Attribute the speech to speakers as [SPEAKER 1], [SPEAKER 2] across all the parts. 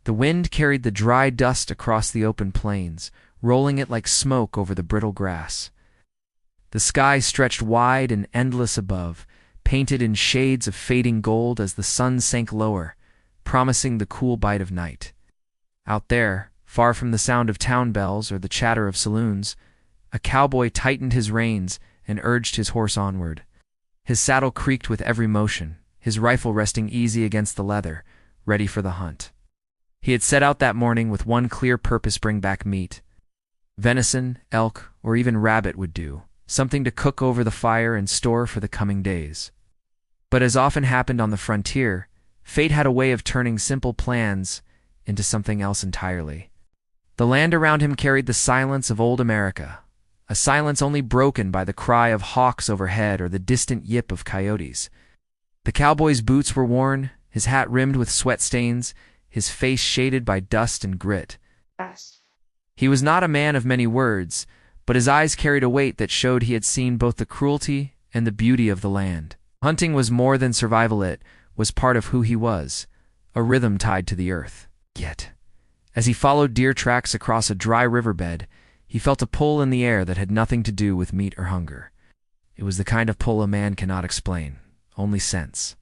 [SPEAKER 1] The wind carried the dry dust across the open plains, rolling it like smoke over the brittle grass. The sky stretched wide and endless above, painted in shades of fading gold as the sun sank lower, promising the cool bite of night. Out there, far from the sound of town bells or the chatter of saloons, a cowboy tightened his reins and urged his horse onward. His saddle creaked with every motion, his rifle resting easy against the leather, ready for the hunt. He had set out that morning with one clear purpose: bring back meat. Venison, elk, or even rabbit would do, something to cook over the fire and store for the coming days. But as often happened on the frontier, fate had a way of turning simple plans into something else entirely. The land around him carried the silence of old America, a silence only broken by the cry of hawks overhead or the distant yip of coyotes. The cowboy's boots were worn, his hat rimmed with sweat stains, his face shaded by dust and grit. He was not a man of many words, but his eyes carried a weight that showed he had seen both the cruelty and the beauty of the land. Hunting was more than survival, it was part of who he was, a rhythm tied to the earth. Yet, as he followed deer tracks across a dry riverbed, he felt a pull in the air that had nothing to do with meat or hunger. It was the kind of pull a man cannot explain, only sense,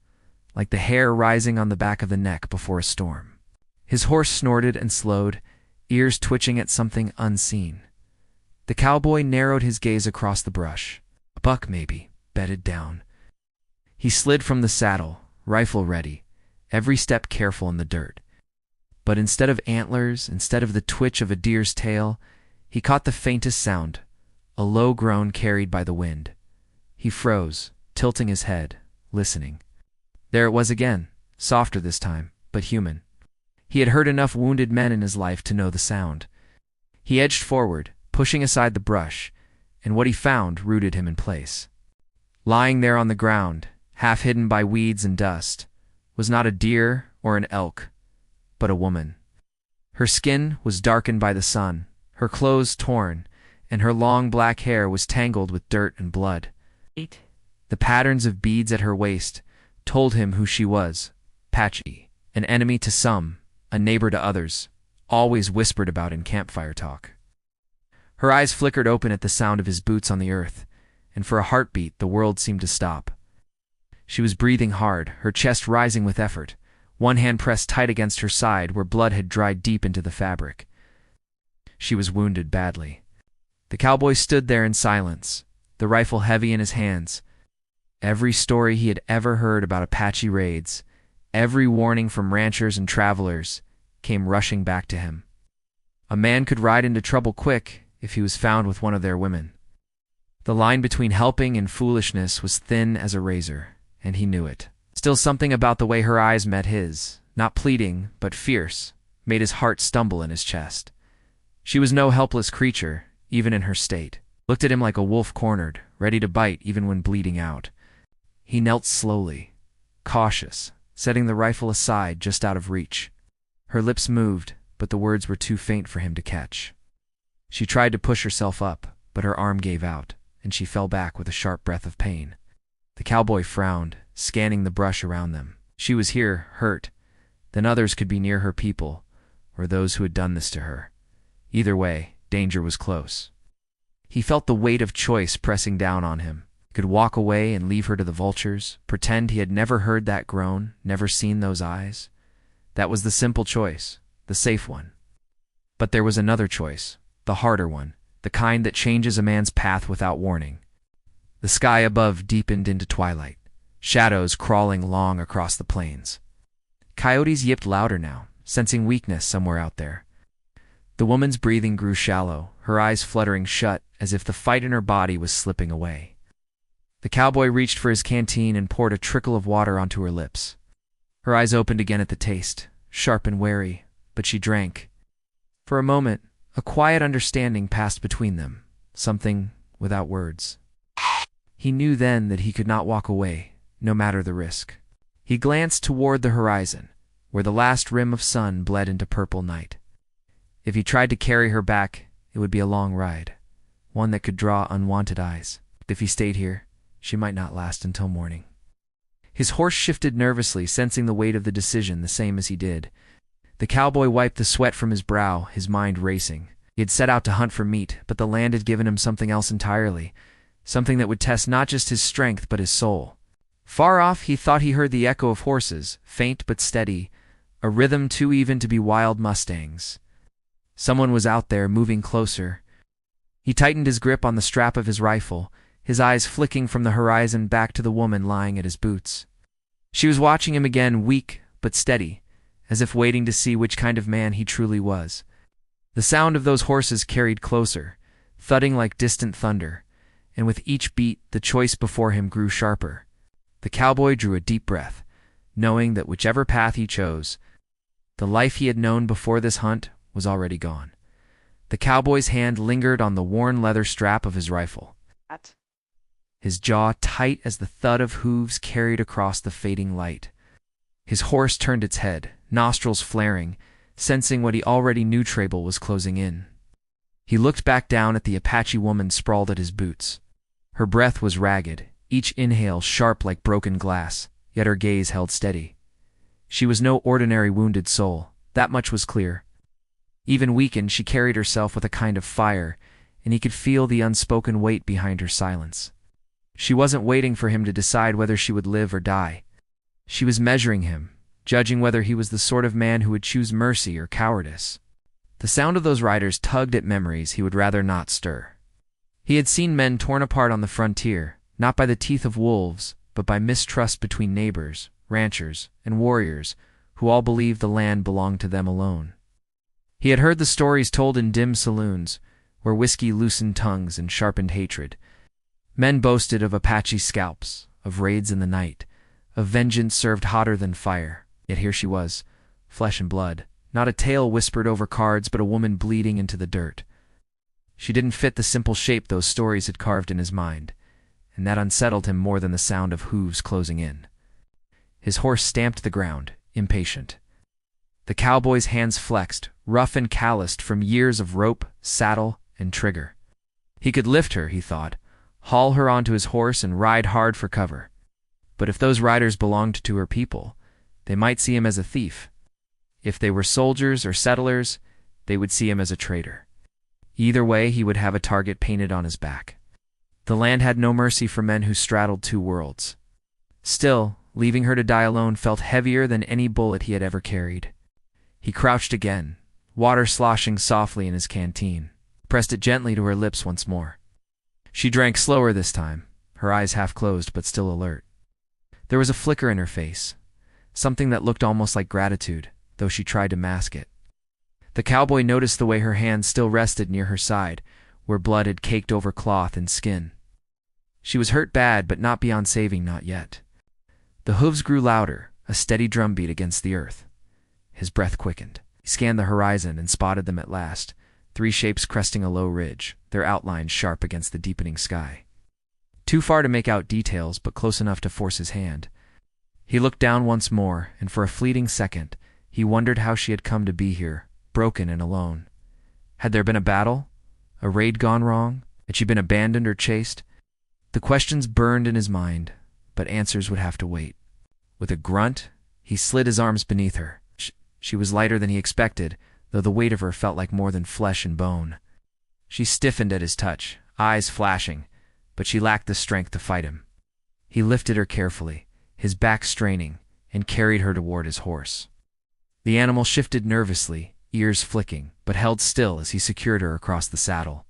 [SPEAKER 1] like the hair rising on the back of the neck before a storm. His horse snorted and slowed, ears twitching at something unseen. The cowboy narrowed his gaze across the brush. A buck, maybe, bedded down. He slid from the saddle, rifle ready, every step careful in the dirt. But instead of antlers, instead of the twitch of a deer's tail, he caught the faintest sound, a low groan carried by the wind. He froze, tilting his head, listening. There it was again, softer this time, but human. He had heard enough wounded men in his life to know the sound. He edged forward, pushing aside the brush, and what he found rooted him in place. Lying there on the ground, half hidden by weeds and dust, was not a deer or an elk, but a woman. Her skin was darkened by the sun, her clothes torn, and her long black hair was tangled with dirt and blood. The patterns of beads at her waist told him who she was: Apache, an enemy to some, a neighbor to others, always whispered about in campfire talk. Her eyes flickered open at the sound of his boots on the earth, and for a heartbeat the world seemed to stop. She was breathing hard, her chest rising with effort, one hand pressed tight against her side where blood had dried deep into the fabric. She was wounded badly. The cowboy stood there in silence, the rifle heavy in his hands. Every story he had ever heard about Apache raids, every warning from ranchers and travelers, came rushing back to him. A man could ride into trouble quick if he was found with one of their women. The line between helping and foolishness was thin as a razor, and he knew it. Still, something about the way her eyes met his, not pleading but fierce, made his heart stumble in his chest. She was no helpless creature, even in her state. Looked at him like a wolf cornered, ready to bite even when bleeding out. He knelt slowly, cautious, setting the rifle aside just out of reach. Her lips moved, but the words were too faint for him to catch. She tried to push herself up, but her arm gave out, and she fell back with a sharp breath of pain. The cowboy frowned, scanning the brush around them. She was here, hurt. Then others could be near her people, or those who had done this to her. Either way, danger was close. He felt the weight of choice pressing down on him. He could walk away and leave her to the vultures, pretend he had never heard that groan, never seen those eyes. That was the simple choice, the safe one. But there was another choice, the harder one, the kind that changes a man's path without warning. The sky above deepened into twilight, shadows crawling long across the plains. Coyotes yipped louder now, sensing weakness somewhere out there. The woman's breathing grew shallow, her eyes fluttering shut as if the fight in her body was slipping away. The cowboy reached for his canteen and poured a trickle of water onto her lips. Her eyes opened again at the taste, sharp and wary, but she drank. For a moment, a quiet understanding passed between them, something without words. He knew then that he could not walk away, no matter the risk. He glanced toward the horizon, where the last rim of sun bled into purple night. If he tried to carry her back, it would be a long ride, one that could draw unwanted eyes. If he stayed here, she might not last until morning. His horse shifted nervously, sensing the weight of the decision the same as he did. The cowboy wiped the sweat from his brow, his mind racing. He had set out to hunt for meat, but the land had given him something else entirely, something that would test not just his strength but his soul. Far off, he thought he heard the echo of horses, faint but steady, a rhythm too even to be wild mustangs. Someone was out there, moving closer. He tightened his grip on the strap of his rifle, his eyes flicking from the horizon back to the woman lying at his boots. She was watching him again, weak but steady, as if waiting to see which kind of man he truly was. The sound of those horses carried closer, thudding like distant thunder, and with each beat the choice before him grew sharper. The cowboy drew a deep breath, knowing that whichever path he chose, the life he had known before this hunt was already gone. The cowboy's hand lingered on the worn leather strap of his rifle, his jaw tight as the thud of hooves carried across the fading light. His horse turned its head, nostrils flaring, sensing what he already knew trouble was closing in. He looked back down at the Apache woman sprawled at his boots. Her breath was ragged, each inhale sharp like broken glass, yet her gaze held steady. She was no ordinary wounded soul, that much was clear. Even weakened, she carried herself with a kind of fire, and he could feel the unspoken weight behind her silence. She wasn't waiting for him to decide whether she would live or die. She was measuring him, judging whether he was the sort of man who would choose mercy or cowardice. The sound of those riders tugged at memories he would rather not stir. He had seen men torn apart on the frontier, not by the teeth of wolves, but by mistrust between neighbors, ranchers, and warriors, who all believed the land belonged to them alone. He had heard the stories told in dim saloons, where whiskey loosened tongues and sharpened hatred. Men boasted of Apache scalps, of raids in the night, of vengeance served hotter than fire. Yet here she was, flesh and blood, not a tale whispered over cards but a woman bleeding into the dirt. She didn't fit the simple shape those stories had carved in his mind, and that unsettled him more than the sound of hooves closing in. His horse stamped the ground, impatient. The cowboy's hands flexed, rough and calloused from years of rope, saddle, and trigger. He could lift her, he thought, haul her onto his horse and ride hard for cover. But if those riders belonged to her people, they might see him as a thief. If they were soldiers or settlers, they would see him as a traitor. Either way, he would have a target painted on his back. The land had no mercy for men who straddled two worlds. Still, leaving her to die alone felt heavier than any bullet he had ever carried. He crouched again, water sloshing softly in his canteen, pressed it gently to her lips once more. She drank slower this time, her eyes half closed but still alert. There was a flicker in her face, something that looked almost like gratitude, though she tried to mask it. The cowboy noticed the way her hand still rested near her side, where blood had caked over cloth and skin. She was hurt bad, but not beyond saving, not yet. The hooves grew louder, a steady drumbeat against the earth. His breath quickened. He scanned the horizon and spotted them at last, three shapes cresting a low ridge, their outlines sharp against the deepening sky. Too far to make out details, but close enough to force his hand. He looked down once more, and for a fleeting second, he wondered how she had come to be here, broken and alone. Had there been a battle? A raid gone wrong? Had she been abandoned or chased? The questions burned in his mind, but answers would have to wait. With a grunt, he slid his arms beneath her. She was lighter than he expected, though the weight of her felt like more than flesh and bone. She stiffened at his touch, eyes flashing, but she lacked the strength to fight him. He lifted her carefully, his back straining, and carried her toward his horse. The animal shifted nervously, ears flicking, but held still as he secured her across the saddle.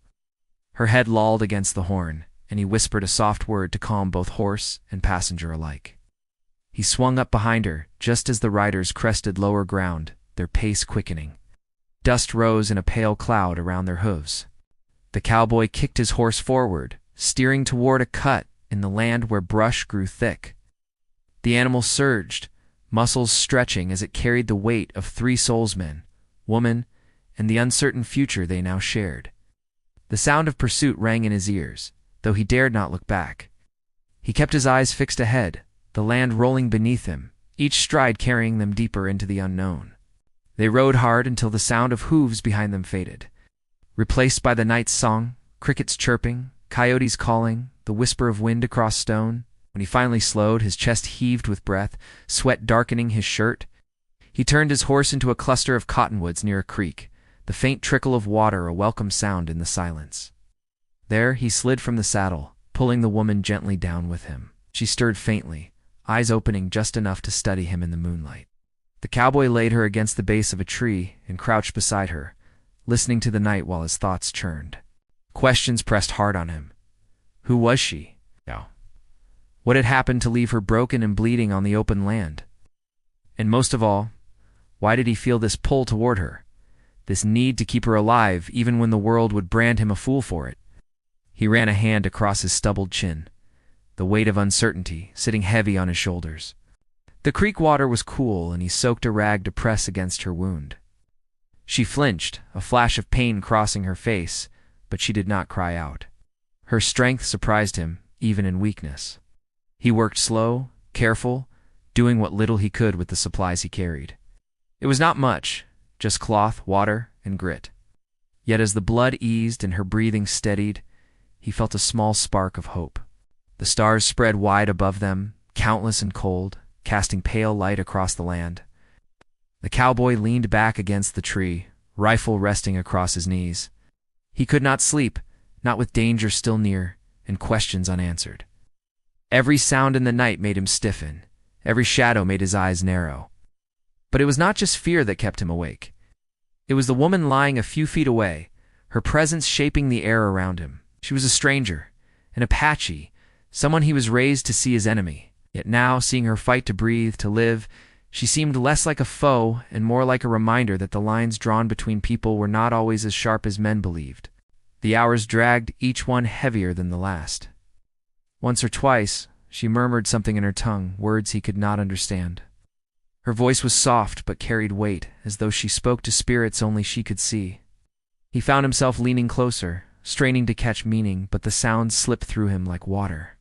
[SPEAKER 1] Her head lolled against the horn, and he whispered a soft word to calm both horse and passenger alike. He swung up behind her, just as the riders crested lower ground, their pace quickening. Dust rose in a pale cloud around their hooves. The cowboy kicked his horse forward, steering toward a cut in the land where brush grew thick. The animal surged, muscles stretching as it carried the weight of three soulsmen, woman, and the uncertain future they now shared. The sound of pursuit rang in his ears, though he dared not look back. He kept his eyes fixed ahead, the land rolling beneath him, each stride carrying them deeper into the unknown. They rode hard until the sound of hooves behind them faded, replaced by the night's song, crickets chirping, coyotes calling, the whisper of wind across stone. When he finally slowed, his chest heaved with breath, sweat darkening his shirt. He turned his horse into a cluster of cottonwoods near a creek, the faint trickle of water a welcome sound in the silence. There he slid from the saddle, pulling the woman gently down with him. She stirred faintly, eyes opening just enough to study him in the moonlight. The cowboy laid her against the base of a tree and crouched beside her, listening to the night while his thoughts churned. Questions pressed hard on him. Who was she? What had happened to leave her broken and bleeding on the open land? And most of all, why did he feel this pull toward her? This need to keep her alive even when the world would brand him a fool for it? He ran a hand across his stubbled chin, the weight of uncertainty sitting heavy on his shoulders. The creek water was cool, and he soaked a rag to press against her wound. She flinched, a flash of pain crossing her face, but she did not cry out. Her strength surprised him, even in weakness. He worked slow, careful, doing what little he could with the supplies he carried. It was not much, just cloth, water, and grit. Yet as the blood eased and her breathing steadied, he felt a small spark of hope. The stars spread wide above them, countless and cold, casting pale light across the land. The cowboy leaned back against the tree, rifle resting across his knees. He could not sleep, not with danger still near, and questions unanswered. Every sound in the night made him stiffen. Every shadow made his eyes narrow. But it was not just fear that kept him awake. It was the woman lying a few feet away, her presence shaping the air around him. She was a stranger, an Apache, someone he was raised to see as enemy. Yet now, seeing her fight to breathe, to live, she seemed less like a foe and more like a reminder that the lines drawn between people were not always as sharp as men believed. The hours dragged, each one heavier than the last. Once or twice, she murmured something in her tongue, words he could not understand. Her voice was soft but carried weight, as though she spoke to spirits only she could see. He found himself leaning closer, straining to catch meaning, but the sounds slipped through him like water.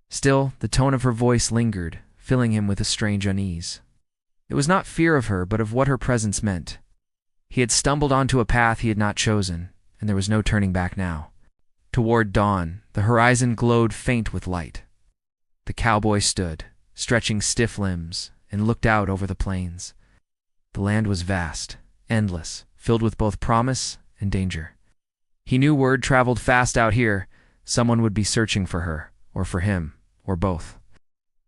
[SPEAKER 1] Still, the tone of her voice lingered, filling him with a strange unease. It was not fear of her, but of what her presence meant. He had stumbled onto a path he had not chosen, and there was no turning back now. Toward dawn, the horizon glowed faint with light. The cowboy stood, stretching stiff limbs, and looked out over the plains. The land was vast, endless, filled with both promise and danger. He knew word traveled fast out here. Someone would be searching for her, or for him, or both.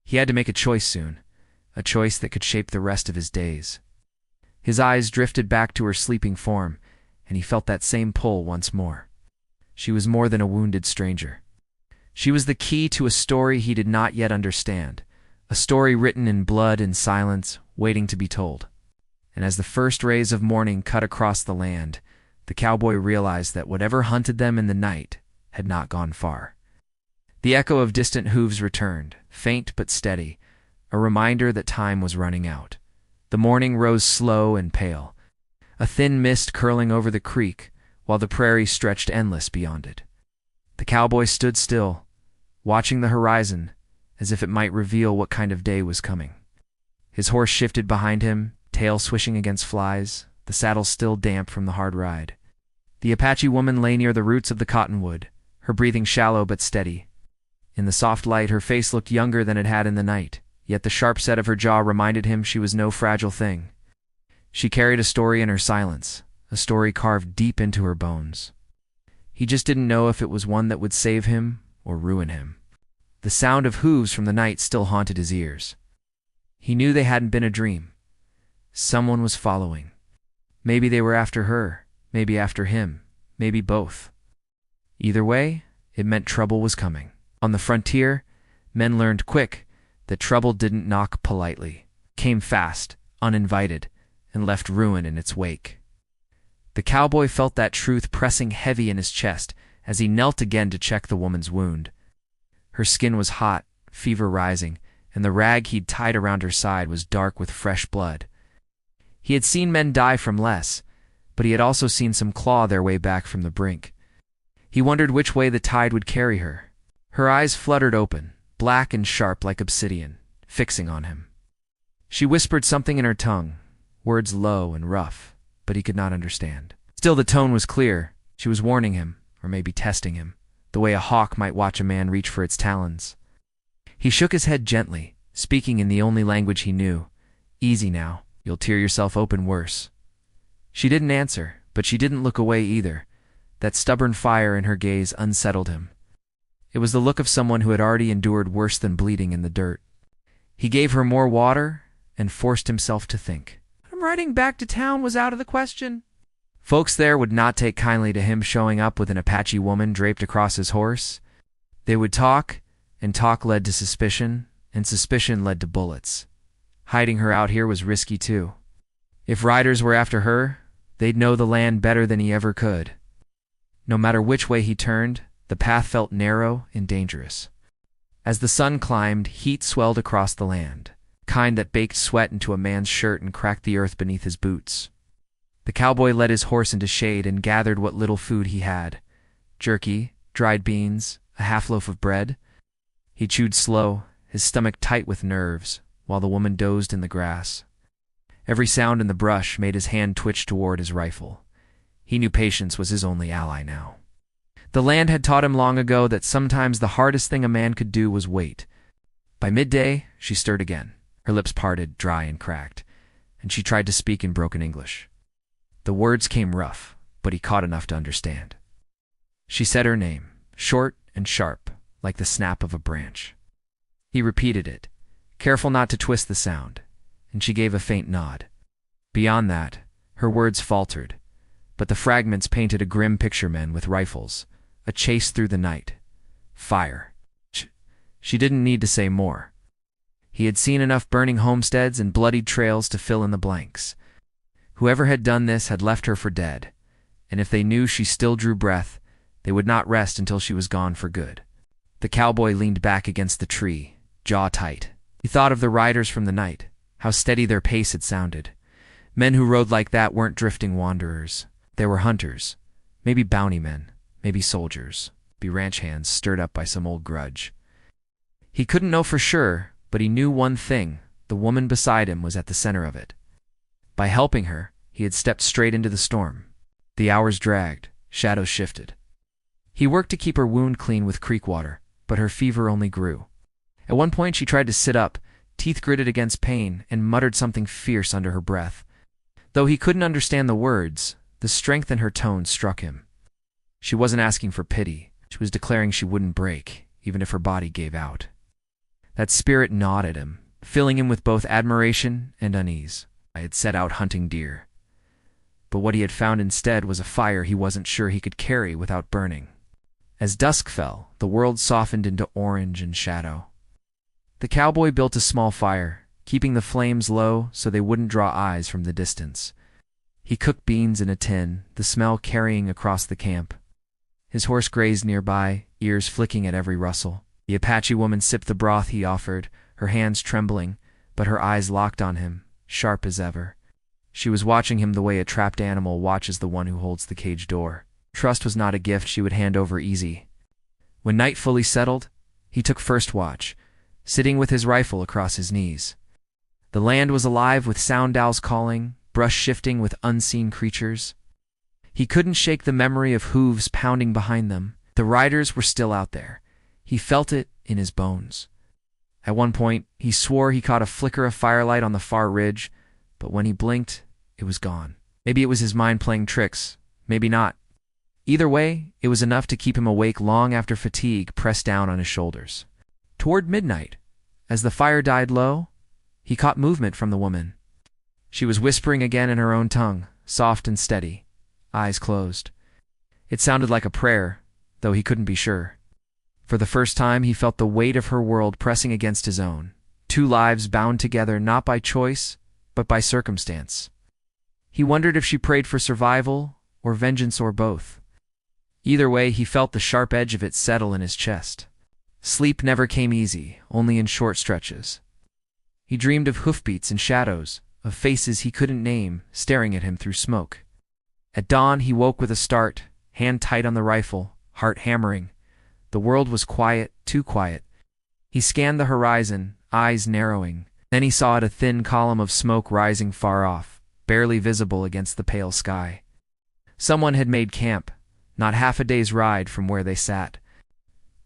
[SPEAKER 1] He had to make a choice soon, a choice that could shape the rest of his days. His eyes drifted back to her sleeping form, and he felt that same pull once more. She was more than a wounded stranger. She was the key to a story he did not yet understand, a story written in blood and silence, waiting to be told. And as the first rays of morning cut across the land, the cowboy realized that whatever hunted them in the night had not gone far. The echo of distant hooves returned, faint but steady, a reminder that time was running out. The morning rose slow and pale, a thin mist curling over the creek, while the prairie stretched endless beyond it. The cowboy stood still, watching the horizon, as if it might reveal what kind of day was coming. His horse shifted behind him, tail swishing against flies, the saddle still damp from the hard ride. The Apache woman lay near the roots of the cottonwood, her breathing shallow but steady. In the soft light, her face looked younger than it had in the night, yet the sharp set of her jaw reminded him she was no fragile thing. She carried a story in her silence, a story carved deep into her bones. He just didn't know if it was one that would save him or ruin him. The sound of hooves from the night still haunted his ears. He knew they hadn't been a dream. Someone was following. Maybe they were after her, maybe after him, maybe both. Either way, it meant trouble was coming. On the frontier, men learned quick that trouble didn't knock politely, came fast, uninvited, and left ruin in its wake. The cowboy felt that truth pressing heavy in his chest as he knelt again to check the woman's wound. Her skin was hot, fever rising, and the rag he'd tied around her side was dark with fresh blood. He had seen men die from less, but he had also seen some claw their way back from the brink. He wondered which way the tide would carry her. Her eyes fluttered open, black and sharp like obsidian, fixing on him. She whispered something in her tongue, words low and rough, but he could not understand. Still, the tone was clear. She was warning him, or maybe testing him, the way a hawk might watch a man reach for its talons. He shook his head gently, speaking in the only language he knew. Easy now. You'll tear yourself open worse." She didn't answer, but she didn't look away either. That stubborn fire in her gaze unsettled him. It was the look of someone who had already endured worse than bleeding in the dirt. He gave her more water and forced himself to think. Riding back to town was out of the question. Folks there would not take kindly to him showing up with an Apache woman draped across his horse. They would talk, and talk led to suspicion, and suspicion led to bullets. Hiding her out here was risky too. If riders were after her, they'd know the land better than he ever could. No matter which way he turned, the path felt narrow and dangerous. As the sun climbed, heat swelled across the land, kind that baked sweat into a man's shirt and cracked the earth beneath his boots. The cowboy led his horse into shade and gathered what little food he had: jerky, dried beans, a half-loaf of bread. He chewed slow, his stomach tight with nerves, while the woman dozed in the grass. Every sound in the brush made his hand twitch toward his rifle. He knew patience was his only ally now. The land had taught him long ago that sometimes the hardest thing a man could do was wait. By midday, she stirred again. Her lips parted, dry and cracked, and she tried to speak in broken English. The words came rough, but he caught enough to understand. She said her name, short and sharp, like the snap of a branch. He repeated it, careful not to twist the sound, and she gave a faint nod. Beyond that, her words faltered, but the fragments painted a grim picture: men with rifles, a chase through the night, fire. She didn't need to say more. He had seen enough burning homesteads and bloodied trails to fill in the blanks. Whoever had done this had left her for dead, and if they knew she still drew breath, they would not rest until she was gone for good. The cowboy leaned back against the tree, jaw tight. He thought of the riders from the night, how steady their pace had sounded. Men who rode like that weren't drifting wanderers. They were hunters, maybe bounty men, maybe soldiers, be ranch hands stirred up by some old grudge. He couldn't know for sure, but he knew one thing: the woman beside him was at the center of it. By helping her, he had stepped straight into the storm. The hours dragged, shadows shifted. He worked to keep her wound clean with creek water, but her fever only grew. At one point she tried to sit up, teeth gritted against pain, and muttered something fierce under her breath. Though he couldn't understand the words, the strength in her tone struck him. She wasn't asking for pity. She was declaring she wouldn't break, even if her body gave out. That spirit gnawed at him, filling him with both admiration and unease. I had set out hunting deer, but what he had found instead was a fire he wasn't sure he could carry without burning. As dusk fell, the world softened into orange and shadow. The cowboy built a small fire, keeping the flames low so they wouldn't draw eyes from the distance. He cooked beans in a tin, the smell carrying across the camp. His horse grazed nearby, ears flicking at every rustle. The Apache woman sipped the broth he offered, her hands trembling, but her eyes locked on him, sharp as ever. She was watching him the way a trapped animal watches the one who holds the cage door. Trust was not a gift she would hand over easy. When night fully settled, he took first watch, sitting with his rifle across his knees. The land was alive with sound owls calling, brush shifting with unseen creatures. He couldn't shake the memory of hooves pounding behind them. The riders were still out there. He felt it in his bones. At one point, he swore he caught a flicker of firelight on the far ridge, but when he blinked, it was gone. Maybe it was his mind playing tricks, maybe not. Either way, it was enough to keep him awake long after fatigue pressed down on his shoulders. Toward midnight, as the fire died low, he caught movement from the woman. She was whispering again in her own tongue, soft and steady, eyes closed. It sounded like a prayer, though he couldn't be sure. For the first time, he felt the weight of her world pressing against his own, two lives bound together not by choice, but by circumstance. He wondered if she prayed for survival or vengeance or both. Either way, he felt the sharp edge of it settle in his chest. Sleep never came easy, only in short stretches. He dreamed of hoofbeats and shadows, of faces he couldn't name, staring at him through smoke. At dawn, he woke with a start, hand tight on the rifle, heart hammering. The world was quiet, too quiet. He scanned the horizon, eyes narrowing. Then he saw it, a thin column of smoke rising far off, barely visible against the pale sky. Someone had made camp, not half a day's ride from where they sat.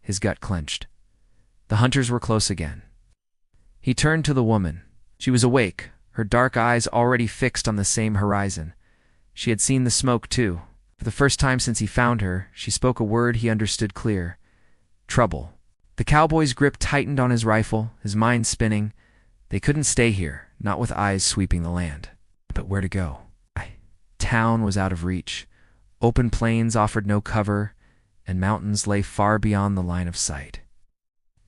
[SPEAKER 1] His gut clenched. The hunters were close again. He turned to the woman. She was awake, her dark eyes already fixed on the same horizon. She had seen the smoke, too. For the first time since he found her, she spoke a word he understood clear. Trouble. The cowboy's grip tightened on his rifle, his mind spinning. They couldn't stay here, not with eyes sweeping the land. But where to go? Town was out of reach. Open plains offered no cover, and mountains lay far beyond the line of sight.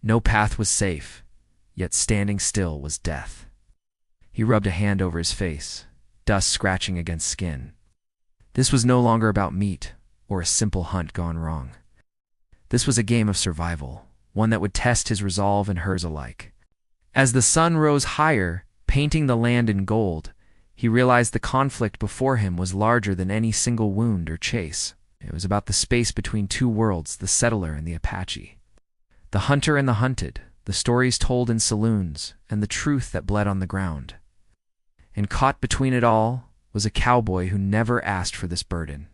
[SPEAKER 1] No path was safe, yet standing still was death. He rubbed a hand over his face, dust scratching against skin. This was no longer about meat or a simple hunt gone wrong. This was a game of survival, one that would test his resolve and hers alike. As the sun rose higher, painting the land in gold, he realized the conflict before him was larger than any single wound or chase. It was about the space between two worlds, the settler and the Apache. The hunter and the hunted, the stories told in saloons, and the truth that bled on the ground. And caught between it all was a cowboy who never asked for this burden,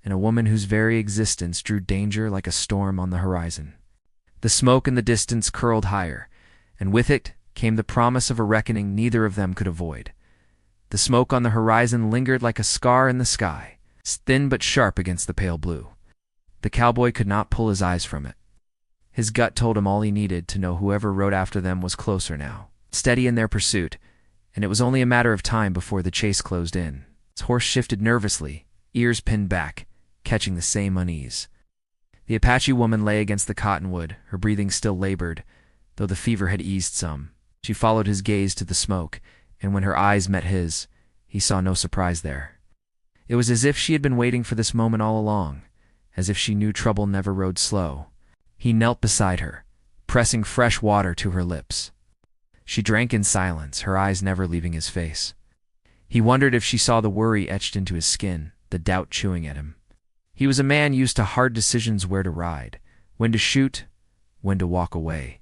[SPEAKER 1] and a woman whose very existence drew danger like a storm on the horizon. The smoke in the distance curled higher, and with it came the promise of a reckoning neither of them could avoid. The smoke on the horizon lingered like a scar in the sky, thin but sharp against the pale blue. The cowboy could not pull his eyes from it. His gut told him all he needed to know: whoever rode after them was closer now, steady in their pursuit, and it was only a matter of time before the chase closed in. His horse shifted nervously, ears pinned back, catching the same unease. The Apache woman lay against the cottonwood, her breathing still labored, though the fever had eased some. She followed his gaze to the smoke, and when her eyes met his, he saw no surprise there. It was as if she had been waiting for this moment all along, as if she knew trouble never rode slow. He knelt beside her, pressing fresh water to her lips. She drank in silence, her eyes never leaving his face. He wondered if she saw the worry etched into his skin, the doubt chewing at him. He was a man used to hard decisions: where to ride, when to shoot, when to walk away.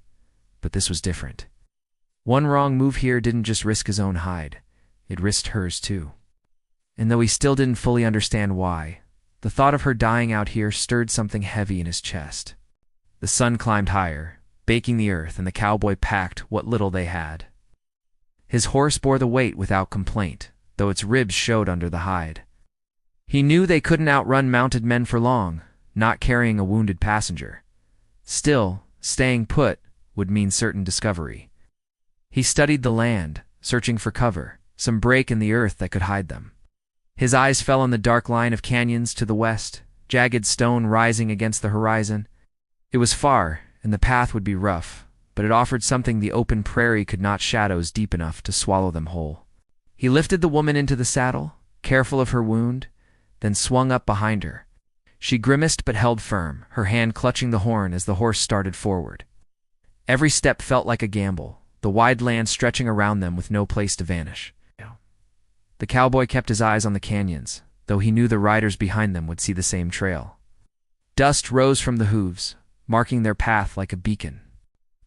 [SPEAKER 1] But this was different. One wrong move here didn't just risk his own hide, it risked hers too. And though he still didn't fully understand why, the thought of her dying out here stirred something heavy in his chest. The sun climbed higher, baking the earth, and the cowboy packed what little they had. His horse bore the weight without complaint, though its ribs showed under the hide. He knew they couldn't outrun mounted men for long, not carrying a wounded passenger. Still, staying put would mean certain discovery. He studied the land, searching for cover, some break in the earth that could hide them. His eyes fell on the dark line of canyons to the west, jagged stone rising against the horizon. It was far, and the path would be rough, but it offered something the open prairie could not: shadows deep enough to swallow them whole. He lifted the woman into the saddle, careful of her wound, then swung up behind her. She grimaced but held firm, her hand clutching the horn as the horse started forward. Every step felt like a gamble, the wide land stretching around them with no place to vanish. The cowboy kept his eyes on the canyons, though he knew the riders behind them would see the same trail. Dust rose from the hooves, marking their path like a beacon.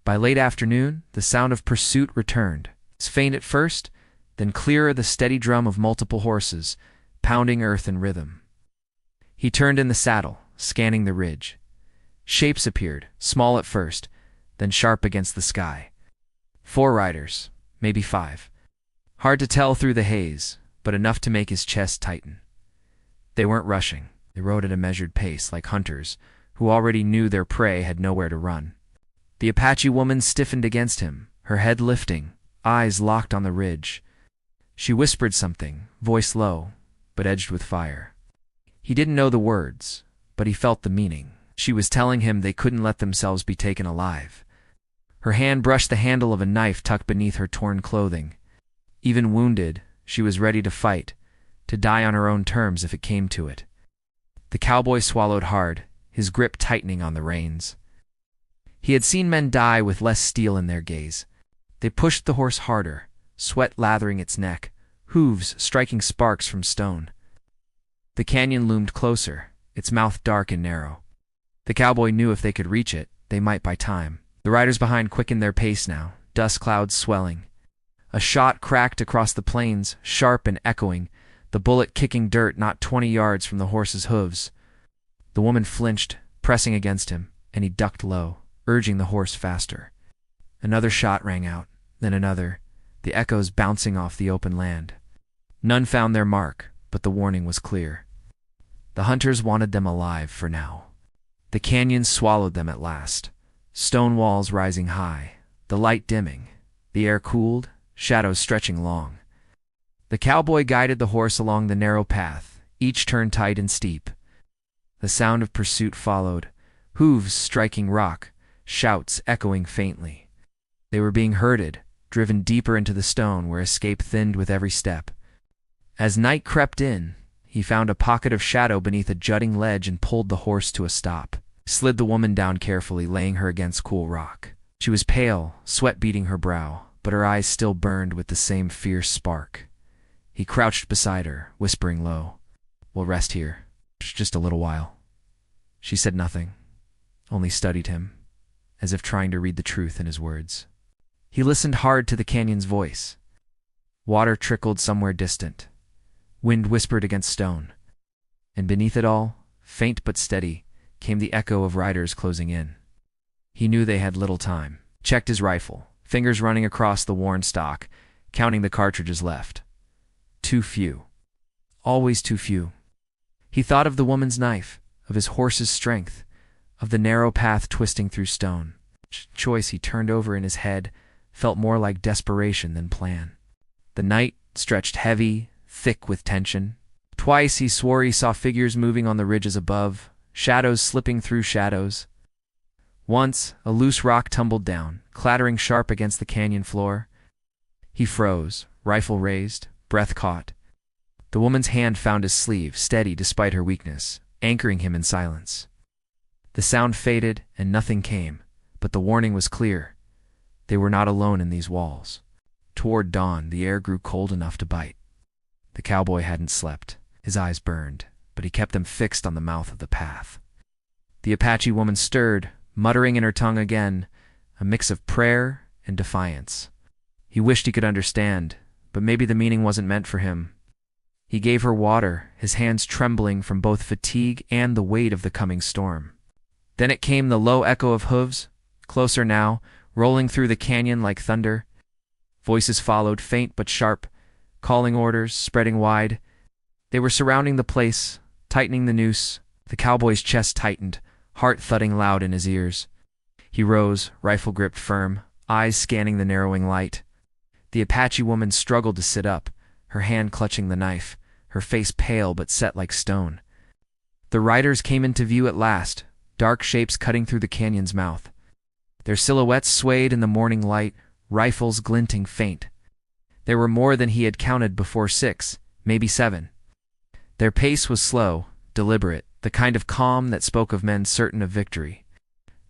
[SPEAKER 1] By late afternoon, the sound of pursuit returned. It's faint at first, then clearer: the steady drum of multiple horses, pounding earth in rhythm. He turned in the saddle, scanning the ridge. Shapes appeared, small at first, then sharp against the sky. 4 riders, maybe 5. Hard to tell through the haze, but enough to make his chest tighten. They weren't rushing. They rode at a measured pace, like hunters who already knew their prey had nowhere to run. The Apache woman stiffened against him, her head lifting, eyes locked on the ridge. She whispered something, voice low, but edged with fire. He didn't know the words, but he felt the meaning. She was telling him they couldn't let themselves be taken alive. Her hand brushed the handle of a knife tucked beneath her torn clothing. Even wounded, she was ready to fight, to die on her own terms if it came to it. The cowboy swallowed hard, his grip tightening on the reins. He had seen men die with less steel in their gaze. They pushed the horse harder, sweat lathering its neck, hooves striking sparks from stone. The canyon loomed closer, its mouth dark and narrow. The cowboy knew if they could reach it, they might buy time. The riders behind quickened their pace now, dust clouds swelling. A shot cracked across the plains, sharp and echoing, the bullet kicking dirt not 20 yards from the horse's hooves. The woman flinched, pressing against him, and he ducked low, urging the horse faster. Another shot rang out, then another, the echoes bouncing off the open land. None found their mark, but the warning was clear. The hunters wanted them alive for now. The canyon swallowed them at last, stone walls rising high, the light dimming, the air cooled, shadows stretching long. The cowboy guided the horse along the narrow path, each turn tight and steep. The sound of pursuit followed, hooves striking rock, shouts echoing faintly. They were being herded, driven deeper into the stone where escape thinned with every step. As night crept in, he found a pocket of shadow beneath a jutting ledge and pulled the horse to a stop. Slid the woman down carefully, laying her against cool rock. She was pale, sweat beading her brow, but her eyes still burned with the same fierce spark. He crouched beside her, whispering low, "We'll rest here, just a little while." She said nothing, only studied him, as if trying to read the truth in his words. He listened hard to the canyon's voice. Water trickled somewhere distant. Wind whispered against stone. And beneath it all, faint but steady, came the echo of riders closing in. He knew they had little time. Checked his rifle, fingers running across the worn stock, counting the cartridges left. Too few. Always too few. He thought of the woman's knife, of his horse's strength, of the narrow path twisting through stone. Choice he turned over in his head felt more like desperation than plan. The night stretched heavy, thick with tension. Twice he swore he saw figures moving on the ridges above, shadows slipping through shadows. Once, a loose rock tumbled down, clattering sharp against the canyon floor. He froze, rifle raised, breath caught. The woman's hand found his sleeve, steady despite her weakness, anchoring him in silence. The sound faded and nothing came, but the warning was clear. They were not alone in these walls. Toward dawn, the air grew cold enough to bite. The cowboy hadn't slept. His eyes burned, but he kept them fixed on the mouth of the path. The Apache woman stirred, muttering in her tongue again, a mix of prayer and defiance. He wished he could understand, but maybe the meaning wasn't meant for him. He gave her water, his hands trembling from both fatigue and the weight of the coming storm. Then it came the low echo of hooves, closer now, rolling through the canyon like thunder. Voices followed, faint but sharp, calling orders, spreading wide. They were surrounding the place, tightening the noose. The cowboy's chest tightened, heart thudding loud in his ears. He rose, rifle gripped firm, eyes scanning the narrowing light. The Apache woman struggled to sit up, her hand clutching the knife, her face pale but set like stone. The riders came into view at last, dark shapes cutting through the canyon's mouth. Their silhouettes swayed in the morning light, rifles glinting faint. There were more than he had counted before, 6, maybe 7. Their pace was slow, deliberate, the kind of calm that spoke of men certain of victory.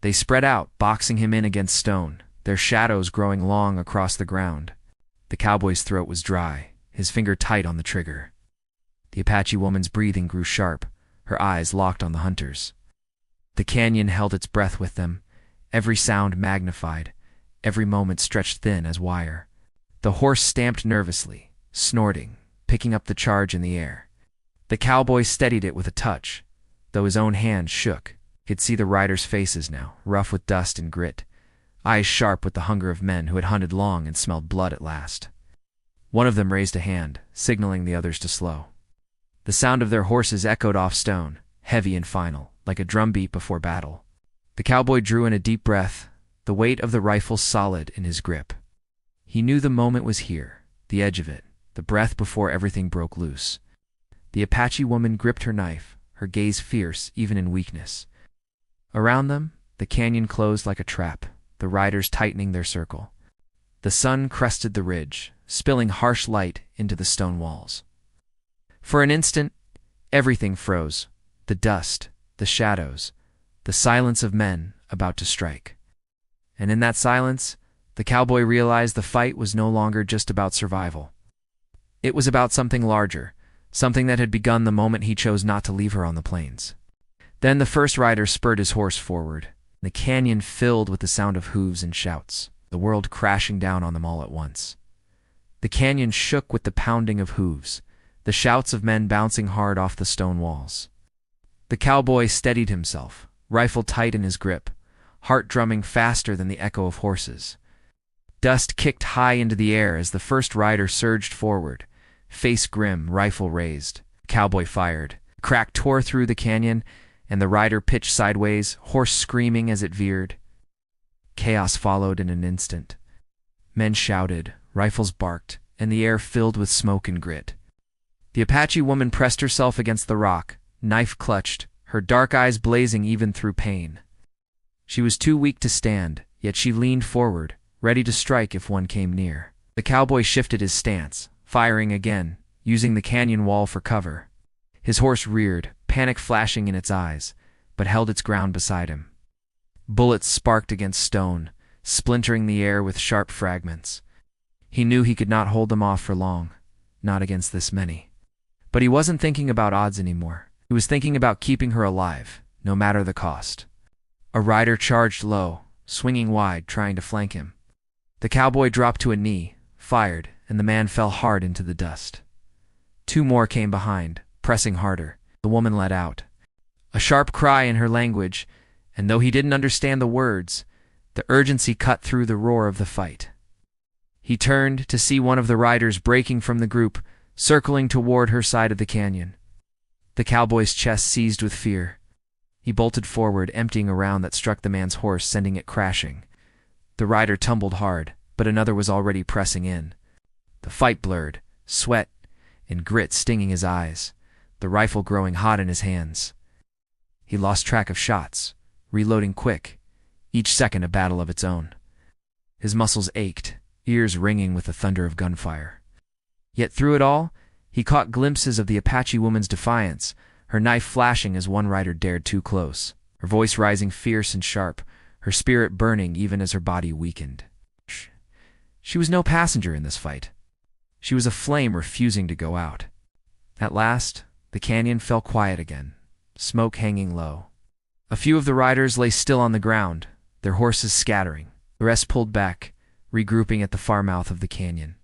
[SPEAKER 1] They spread out, boxing him in against stone, their shadows growing long across the ground. The cowboy's throat was dry, his finger tight on the trigger. The Apache woman's breathing grew sharp, her eyes locked on the hunters. The canyon held its breath with them, every sound magnified, every moment stretched thin as wire. The horse stamped nervously, snorting, picking up the charge in the air. The cowboy steadied it with a touch, though his own hand shook. He could see the riders' faces now, rough with dust and grit, eyes sharp with the hunger of men who had hunted long and smelled blood at last. One of them raised a hand, signaling the others to slow. The sound of their horses echoed off stone, heavy and final, like a drumbeat before battle. The cowboy drew in a deep breath, the weight of the rifle solid in his grip. He knew the moment was here, the edge of it, the breath before everything broke loose. The Apache woman gripped her knife, her gaze fierce even in weakness. Around them, the canyon closed like a trap, the riders tightening their circle. The sun crested the ridge, spilling harsh light into the stone walls. For an instant, everything froze, the dust, the shadows, the silence of men about to strike. And in that silence, the cowboy realized the fight was no longer just about survival. It was about something larger, something that had begun the moment he chose not to leave her on the plains. Then the first rider spurred his horse forward, the canyon filled with the sound of hooves and shouts, the world crashing down on them all at once. The canyon shook with the pounding of hooves, the shouts of men bouncing hard off the stone walls. The cowboy steadied himself, rifle tight in his grip, heart drumming faster than the echo of horses. Dust kicked high into the air as the first rider surged forward, face grim, rifle raised. Cowboy fired. A crack tore through the canyon, and the rider pitched sideways, horse screaming as it veered. Chaos followed in an instant. Men shouted, rifles barked, and the air filled with smoke and grit. The Apache woman pressed herself against the rock, knife clutched, her dark eyes blazing even through pain. She was too weak to stand, yet she leaned forward, ready to strike if one came near. The cowboy shifted his stance, firing again, using the canyon wall for cover. His horse reared, panic flashing in its eyes, but held its ground beside him. Bullets sparked against stone, splintering the air with sharp fragments. He knew he could not hold them off for long, not against this many. But he wasn't thinking about odds anymore. He was thinking about keeping her alive, no matter the cost. A rider charged low, swinging wide, trying to flank him. The cowboy dropped to a knee, fired, and the man fell hard into the dust. Two more came behind, pressing harder. The woman let out a sharp cry in her language, and though he didn't understand the words, the urgency cut through the roar of the fight. He turned to see one of the riders breaking from the group, circling toward her side of the canyon. The cowboy's chest seized with fear. He bolted forward, emptying a round that struck the man's horse, sending it crashing. The rider tumbled hard, but another was already pressing in. The fight blurred, sweat and grit stinging his eyes, the rifle growing hot in his hands. He lost track of shots, reloading quick, each second a battle of its own. His muscles ached, ears ringing with the thunder of gunfire. Yet through it all, he caught glimpses of the Apache woman's defiance, her knife flashing as one rider dared too close, her voice rising fierce and sharp, her spirit burning even as her body weakened. She was no passenger in this fight. She was a flame refusing to go out. At last, the canyon fell quiet again, smoke hanging low. A few of the riders lay still on the ground, their horses scattering. The rest pulled back, regrouping at the far mouth of the canyon.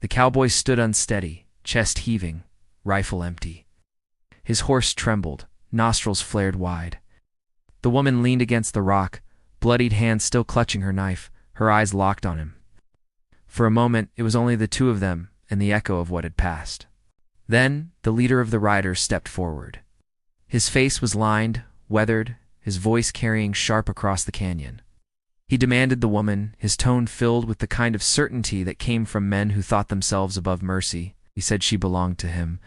[SPEAKER 1] The cowboy stood unsteady, chest heaving, rifle empty. His horse trembled, nostrils flared wide. The woman leaned against the rock, bloodied hand still clutching her knife, her eyes locked on him. For a moment, it was only the two of them and the echo of what had passed. Then, the leader of the riders stepped forward. His face was lined, weathered, his voice carrying sharp across the canyon. He demanded the woman, his tone filled with the kind of certainty that came from men who thought themselves above mercy. He said she belonged to him,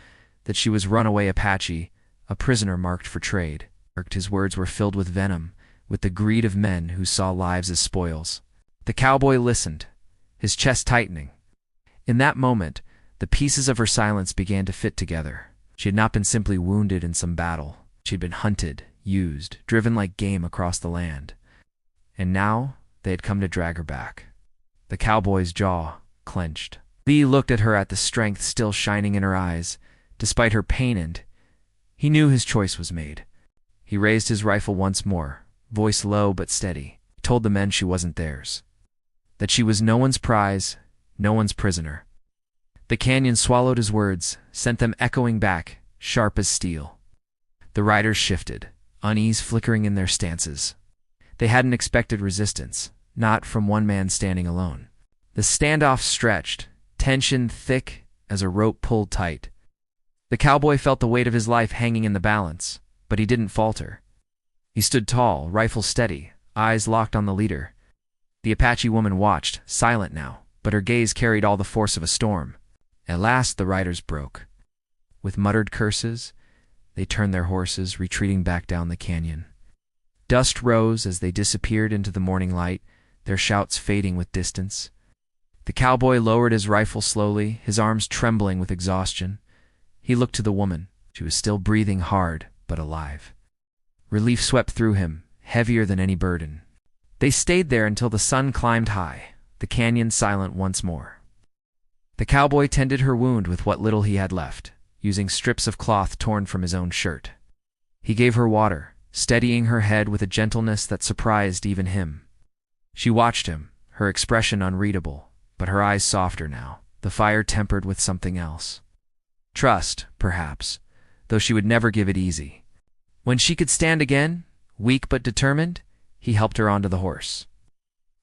[SPEAKER 1] that she was runaway Apache, a prisoner marked for trade. His words were filled with venom, with the greed of men who saw lives as spoils. The cowboy listened, his chest tightening. In that moment, the pieces of her silence began to fit together. She had not been simply wounded in some battle. She had been hunted, used, driven like game across the land. And now, they had come to drag her back. The cowboy's jaw clenched. Lee looked at her, at the strength still shining in her eyes, despite her pain, and he knew his choice was made. He raised his rifle once more, voice low but steady. He told the men she wasn't theirs, that she was no one's prize, no one's prisoner. The canyon swallowed his words, sent them echoing back, sharp as steel. The riders shifted, unease flickering in their stances. They hadn't expected resistance, not from one man standing alone. The standoff stretched, tension thick as a rope pulled tight. The cowboy felt the weight of his life hanging in the balance, but he didn't falter. He stood tall, rifle steady, eyes locked on the leader. The Apache woman watched, silent now, but her gaze carried all the force of a storm. At last the riders broke. With muttered curses, they turned their horses, retreating back down the canyon. Dust rose as they disappeared into the morning light, their shouts fading with distance. The cowboy lowered his rifle slowly, his arms trembling with exhaustion. He looked to the woman. She was still breathing hard, but alive. Relief swept through him, heavier than any burden. They stayed there until the sun climbed high, the canyon silent once more. The cowboy tended her wound with what little he had left, using strips of cloth torn from his own shirt. He gave her water, steadying her head with a gentleness that surprised even him. She watched him, her expression unreadable, but her eyes softer now, the fire tempered with something else. Trust, perhaps, though she would never give it easy. When she could stand again, weak but determined, he helped her onto the horse.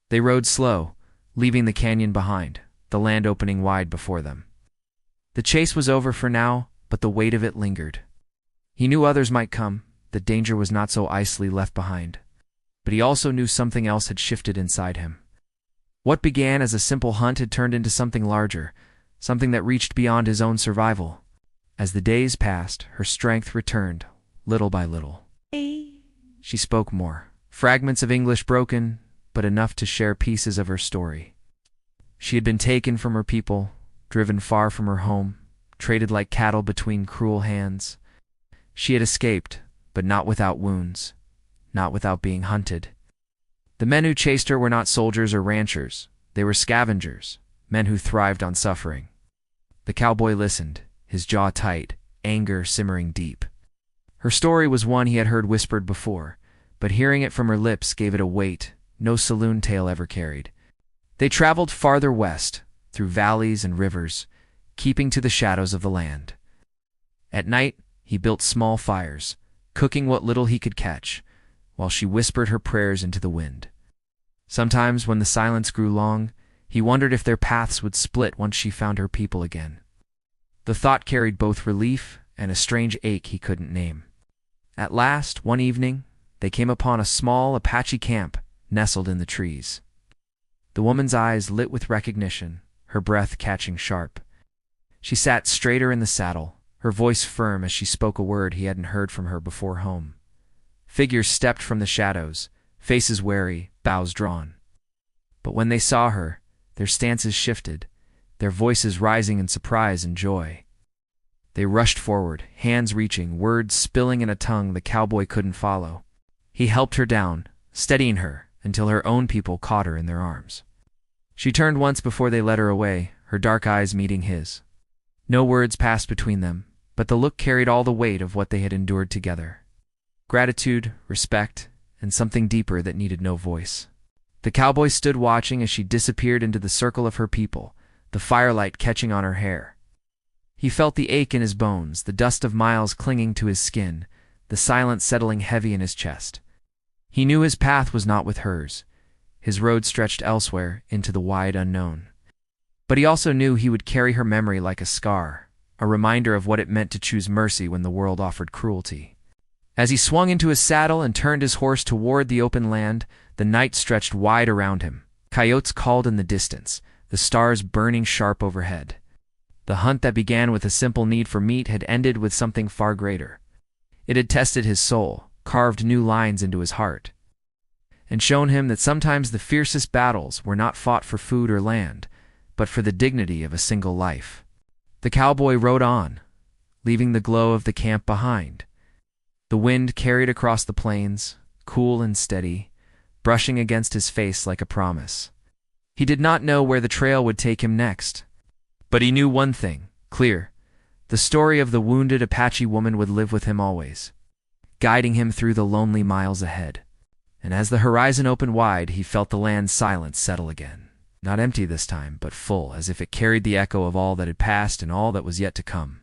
[SPEAKER 1] They rode slow, leaving the canyon behind, the land opening wide before them. The chase was over for now, but the weight of it lingered. He knew others might come, that danger was not so easily left behind. But he also knew something else had shifted inside him. What began as a simple hunt had turned into something larger, something that reached beyond his own survival. As the days passed, her strength returned, little by little. She spoke more, fragments of English broken, but enough to share pieces of her story. She had been taken from her people, driven far from her home, traded like cattle between cruel hands. She had escaped, but not without wounds, not without being hunted. The men who chased her were not soldiers or ranchers. They were scavengers, men who thrived on suffering. The cowboy listened, his jaw tight, anger simmering deep. Her story was one he had heard whispered before, but hearing it from her lips gave it a weight no saloon tale ever carried. They traveled farther west, through valleys and rivers, keeping to the shadows of the land. At night, he built small fires, cooking what little he could catch, while she whispered her prayers into the wind. Sometimes, when the silence grew long, he wondered if their paths would split once she found her people again. The thought carried both relief and a strange ache he couldn't name. At last, one evening, they came upon a small Apache camp nestled in the trees. The woman's eyes lit with recognition, her breath catching sharp. She sat straighter in the saddle, her voice firm as she spoke a word he hadn't heard from her before home. Figures stepped from the shadows, faces wary, bows drawn. But when they saw her, their stances shifted, their voices rising in surprise and joy. They rushed forward, hands reaching, words spilling in a tongue the cowboy couldn't follow. He helped her down, steadying her until her own people caught her in their arms. She turned once before they led her away, her dark eyes meeting his. No words passed between them, but the look carried all the weight of what they had endured together. Gratitude, respect, and something deeper that needed no voice. The cowboy stood watching as she disappeared into the circle of her people, the firelight catching on her hair. He felt the ache in his bones, the dust of miles clinging to his skin, the silence settling heavy in his chest. He knew his path was not with hers. His road stretched elsewhere, into the wide unknown. But he also knew he would carry her memory like a scar, a reminder of what it meant to choose mercy when the world offered cruelty. As he swung into his saddle and turned his horse toward the open land, the night stretched wide around him. Coyotes called in the distance, the stars burning sharp overhead. The hunt that began with a simple need for meat had ended with something far greater. It had tested his soul, carved new lines into his heart, and shown him that sometimes the fiercest battles were not fought for food or land, but for the dignity of a single life. The cowboy rode on, leaving the glow of the camp behind. The wind carried across the plains, cool and steady, brushing against his face like a promise. He did not know where the trail would take him next, but he knew one thing, clear. The story of the wounded Apache woman would live with him always, guiding him through the lonely miles ahead. And as the horizon opened wide, he felt the land's silence settle again. Not empty this time, but full, as if it carried the echo of all that had passed and all that was yet to come.